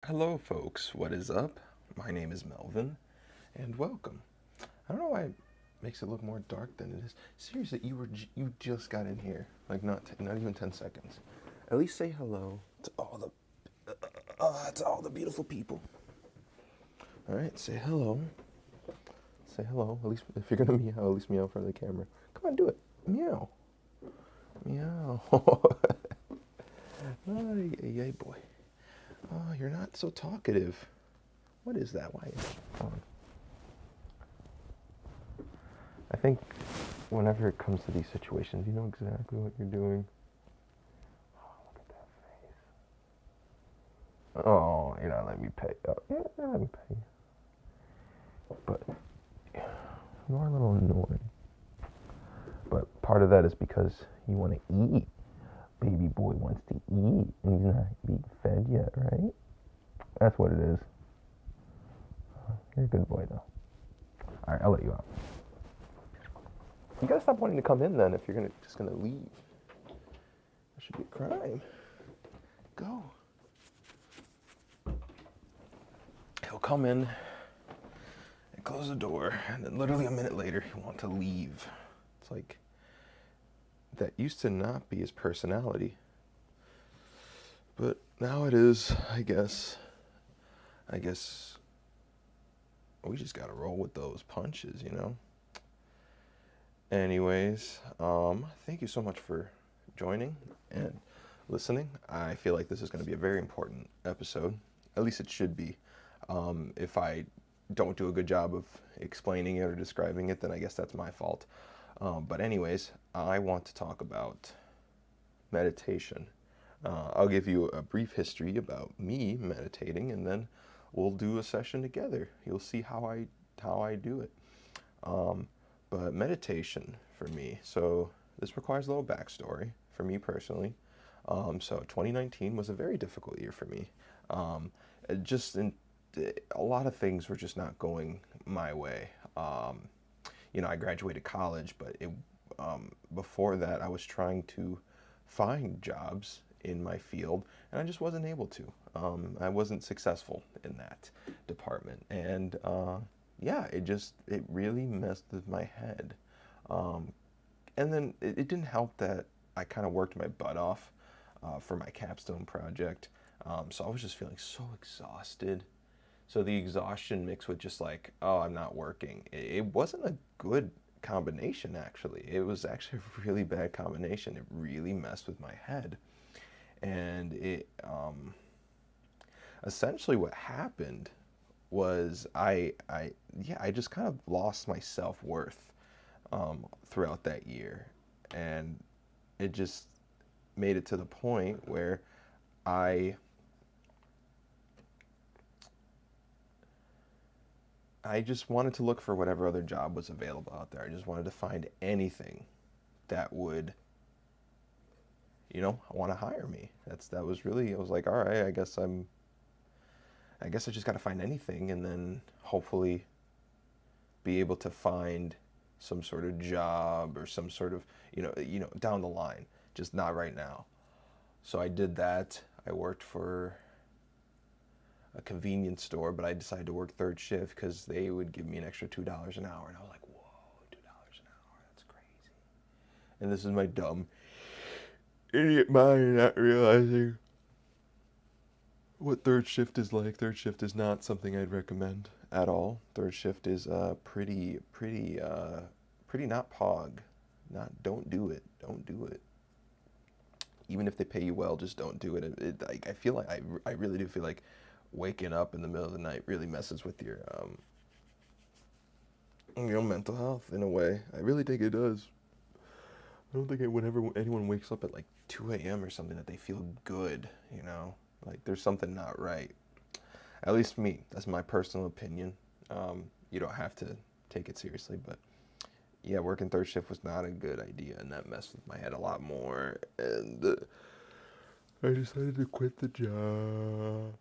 Hello, folks. What is up? My name is Melvin, and welcome. I don't know why it makes it look more dark than it is. Seriously, you just got in here, like not even 10 seconds. At least say hello to all the beautiful people. All right, say hello. Say hello. At least if you're gonna meow, at least meow in front of the camera. Come on, do it. Meow. Meow. Ay, yay, boy. Oh, you're not so talkative. What is that? Why? I think whenever it comes to these situations, you know exactly what you're doing. Oh, look at that face. Oh, you're not letting me pay. Oh, yeah, let me pay. But you are a little annoying. But part of that is because you want to eat. Baby boy wants to eat, and he's not being fed yet, right? That's what it is. You're a good boy, though. All right, I'll let you out. You gotta stop wanting to come in then if you're just gonna leave. That should be a crime. Go. He'll come in and close the door, and then literally a minute later he'll want to leave. It's like that used to not be his personality, but now it is. I guess we just gotta roll with those punches, you know. Anyways, thank you so much for joining and listening. I feel like this is going to be a very important episode. At least it should be. If I don't do a good job of explaining it or describing it, then I guess that's my fault. But anyways, I want to talk about meditation. I'll give you a brief history about me meditating, and then we'll do a session together. You'll see how I do it. But meditation for me, so this requires a little backstory for me personally. So 2019 was a very difficult year for me. Just in a lot of things were just not going my way. I graduated college, but before that, I was trying to find jobs in my field, and I just wasn't able to. I wasn't successful in that department, and yeah, it really messed with my head. And then it didn't help that I kind of worked my butt off for my capstone project. So I was just feeling so exhausted. So the exhaustion mixed with just like, oh, I'm not working. It wasn't a good combination, actually. It was actually a really bad combination. It really messed with my head. And essentially what happened was I just kind of lost my self-worth throughout that year, and it just made it to the point where I just wanted to look for whatever other job was available out there. I just wanted to find anything that would, want to hire me. That was really, I was like, all right, I guess I just got to find anything, and then hopefully be able to find some sort of job or some sort of, down the line, just not right now. So I did that. I worked for a convenience store, but I decided to work third shift because they would give me an extra $2 an hour. And I was like, whoa, $2 an hour, that's crazy. And this is my dumb idiot mind not realizing what third shift is like. Third shift is not something I'd recommend at all. Third shift is pretty not pog. Don't do it. Don't do it. Even if they pay you well, just don't do it. I feel like I really do feel like waking up in the middle of the night really messes with your mental health in a way. I really think it does. I don't think whenever anyone wakes up at like 2 a.m. or something that they feel good, like there's something not right. At least me. That's my personal opinion. You don't have to take it seriously, but yeah, working third shift was not a good idea, and that messed with my head a lot more. And I decided to quit the job.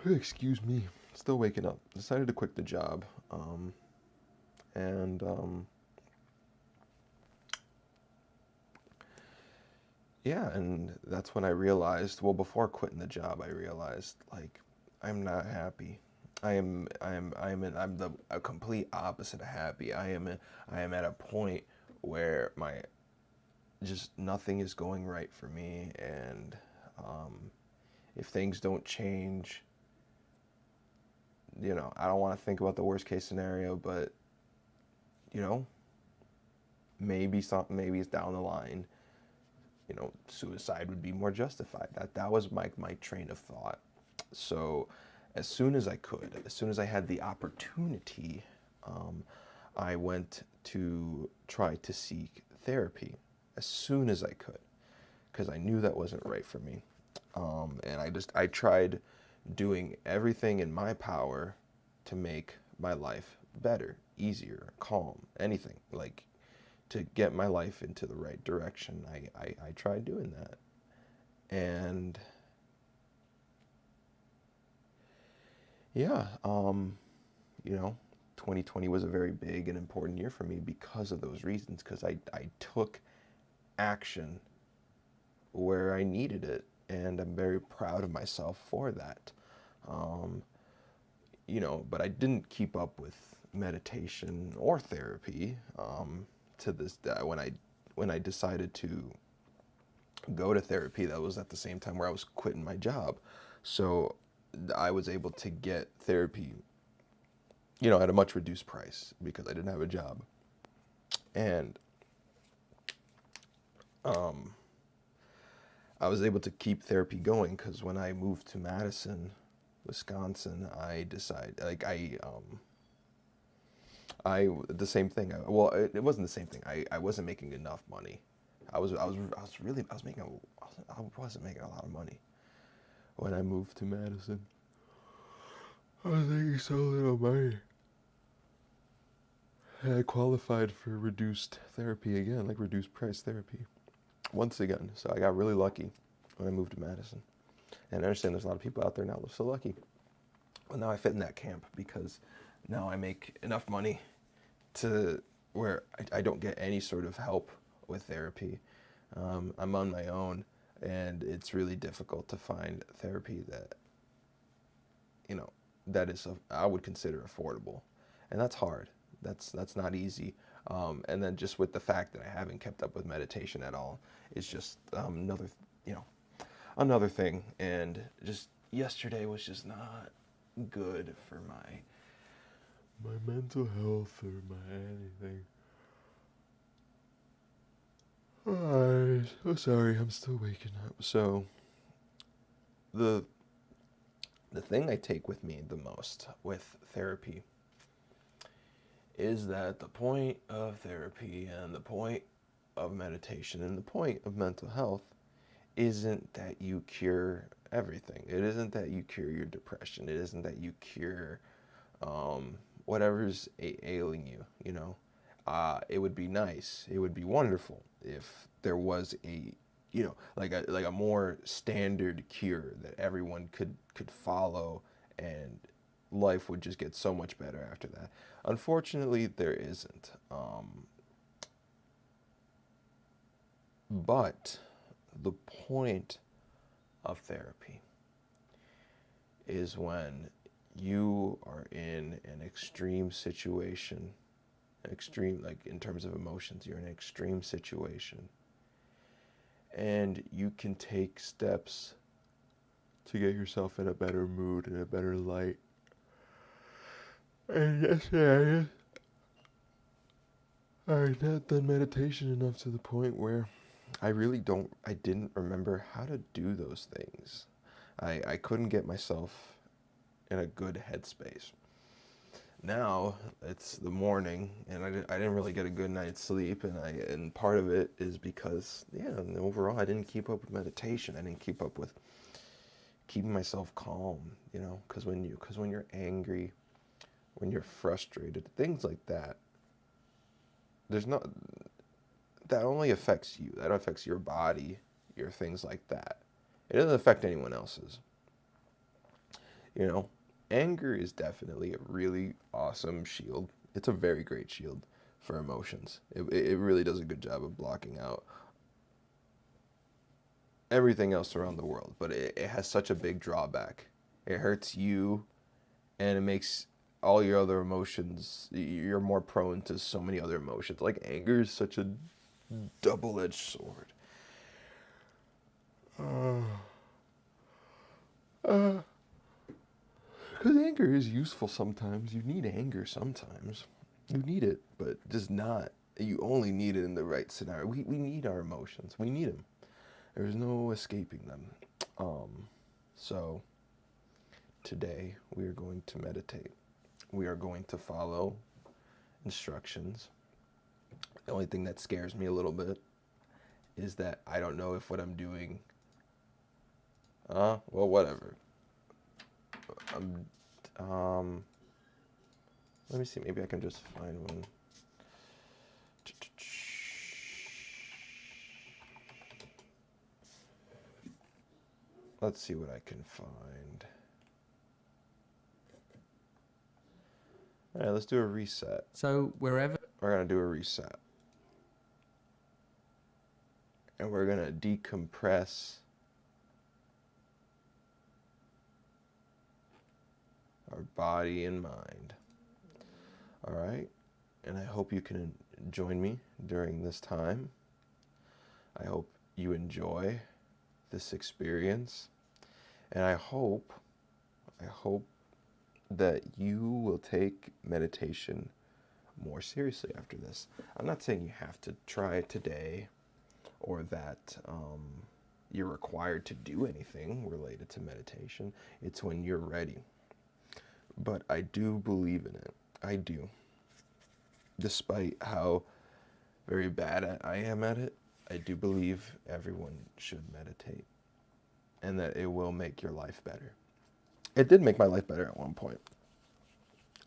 Excuse me. Still waking up. Decided to quit the job. And yeah, and that's when I realized, well, before quitting the job, I realized like I'm not happy. I'm the a complete opposite of happy. I am at a point where my just nothing is going right for me, and um, if things don't change, I don't want to think about the worst case scenario, but you know, maybe it's down the line, suicide would be more justified. That was my train of thought. So, as soon as I had the opportunity, um, I went to try to seek therapy as soon as I could, because I knew that wasn't right for me. And I tried doing everything in my power to make my life better, easier, calm, anything like to get my life into the right direction. I tried doing that. And yeah, you know, 2020 was a very big and important year for me because of those reasons, because I took action where I needed it, and I'm very proud of myself for that. Um, but I didn't keep up with meditation or therapy to this day. When I decided to go to therapy, that was at the same time where I was quitting my job. So I was able to get therapy, at a much reduced price because I didn't have a job. And um, I was able to keep therapy going because when I moved to Madison, Wisconsin, I decided, like, the same thing. Well, it wasn't the same thing. I wasn't making enough money. I was making, I wasn't making a lot of money when I moved to Madison. I was making so little money. I qualified for reduced therapy again, like reduced price therapy, once again. So I got really lucky when I moved to Madison. And I understand there's a lot of people out there now that are so lucky. Well, now I fit in that camp because now I make enough money to where I don't get any sort of help with therapy. I'm on my own, and it's really difficult to find therapy that, you know, I would consider affordable, and that's hard. That's not easy. And then just with the fact that I haven't kept up with meditation at all, it's just you know, another thing. And just yesterday was just not good for my mental health or my anything. Alright, so sorry, I'm still waking up. So the the thing I take with me the most with therapy is that the point of therapy and the point of meditation and the point of mental health isn't that you cure everything. It isn't that you cure your depression. It isn't that you cure whatever's ailing you. It would be nice. It would be wonderful if there was a, like a more standard cure that everyone could follow, and life would just get so much better after that. Unfortunately, there isn't. But the point of therapy is when you are in an extreme situation, extreme, like in terms of emotions, you're in an extreme situation, and you can take steps to get yourself in a better mood and a better light. And yesterday, I had not done meditation enough to the point where I didn't remember how to do those things. I couldn't get myself in a good headspace. Now it's the morning, and I didn't really get a good night's sleep, and part of it is because, yeah, overall I didn't keep up with meditation. I didn't keep up with keeping myself calm, because when you're angry, when you're frustrated, things like that, there's not that only affects you. That affects your body, your things like that. It doesn't affect anyone else's. You know, Anger is definitely a really awesome shield. It's a very great shield for emotions. It really does a good job of blocking out everything else around the world, but it has such a big drawback. It hurts you, and it makes all your other emotions, you're more prone to so many other emotions. Like anger is such a double-edged sword. Because anger is useful sometimes. You need anger sometimes. You need it, but just not. You only need it in the right scenario. We need our emotions. We need them. There's no escaping them. So today we are going to meditate. We are going to follow instructions. The only thing that scares me a little bit is that I don't know if what I'm doing, well, whatever. Let me see, maybe I can just find one. Let's see what I can find. All right, let's do a reset. So wherever We're gonna do a reset. And we're gonna decompress our body and mind. All right? And I hope you can join me during this time. I hope you enjoy this experience. And I hope that you will take meditation more seriously after this. I'm not saying you have to try it today or that you're required to do anything related to meditation. It's when you're ready. But I do believe in it. I do. Despite how very bad I am at it, I do believe everyone should meditate and that it will make your life better. It did make my life better at one point.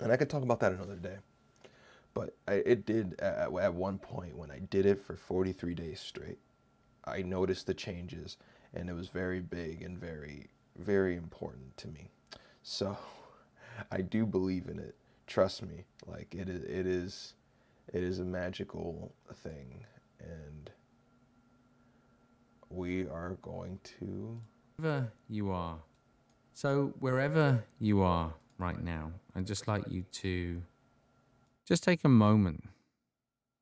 And I could talk about that another day. But it did at one point when I did it for 43 days straight. I noticed the changes, and it was very big and very, very important to me. So I do believe in it. Trust me, like it is a magical thing, and we are going to. wherever you are. So wherever you are right now, I'd just like you to just take a moment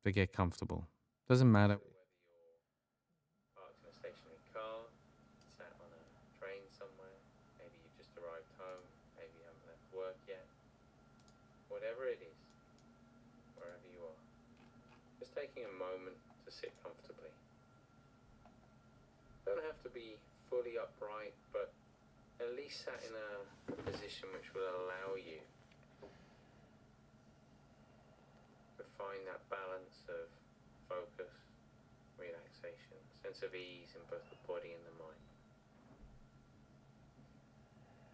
to get comfortable. Doesn't matter whether you're parked in a stationary car, sat on a train somewhere, maybe you've just arrived home, maybe you haven't left work yet. Whatever it is, wherever you are, just taking a moment to sit comfortably. Don't have to be fully upright, but at least sat in a position which will allow you to find that balance of focus, relaxation, sense of ease in both the body and the mind.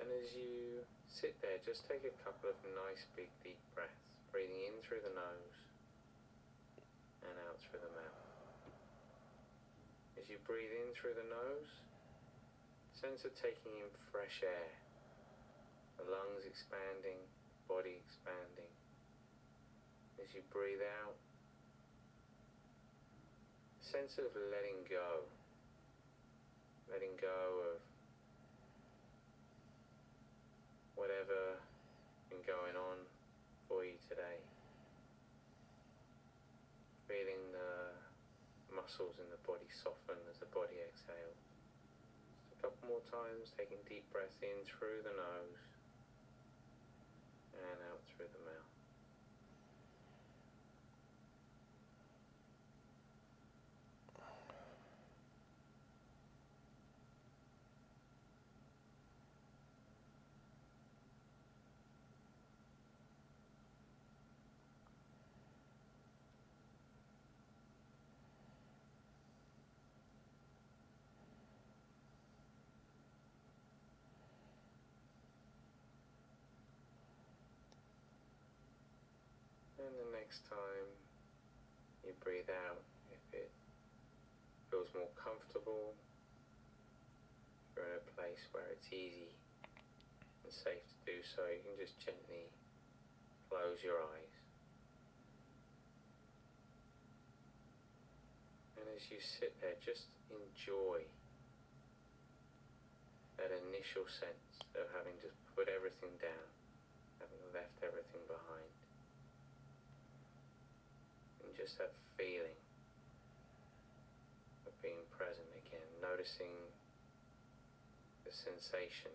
And as you sit there, just take a couple of nice big deep breaths, breathing in through the nose and out through the mouth. As you breathe in through the nose, sense of taking in fresh air, the lungs expanding, body expanding. As you breathe out, sense of letting go of whatever been going on for you today. Feeling the muscles in the body soften as the body exhales. Just a couple more times, taking deep breaths in through the nose and out through the mouth. And the next time you breathe out, if it feels more comfortable, you're in a place where it's easy and safe to do so, you can just gently close your eyes. And as you sit there, just enjoy initial sense of having just put everything down, having left everything behind. And just that feeling of being present again, noticing the sensation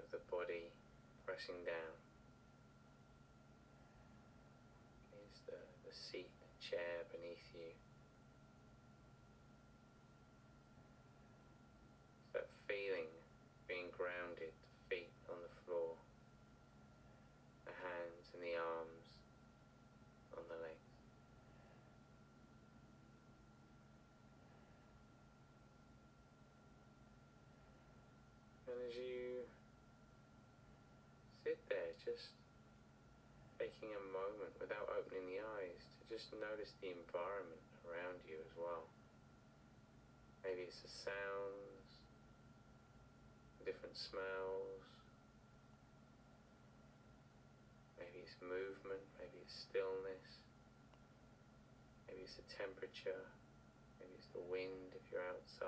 of the body pressing down. Is the seat, the chair beneath you. It's that feeling of being grounded, the feet on the floor, the hands and the arms on the legs. And as you sit there, just taking a moment without opening the eyes to just notice the environment around you as well. Maybe it's the sounds, different smells, maybe it's movement, maybe it's stillness, maybe it's the temperature, maybe it's the wind if you're outside.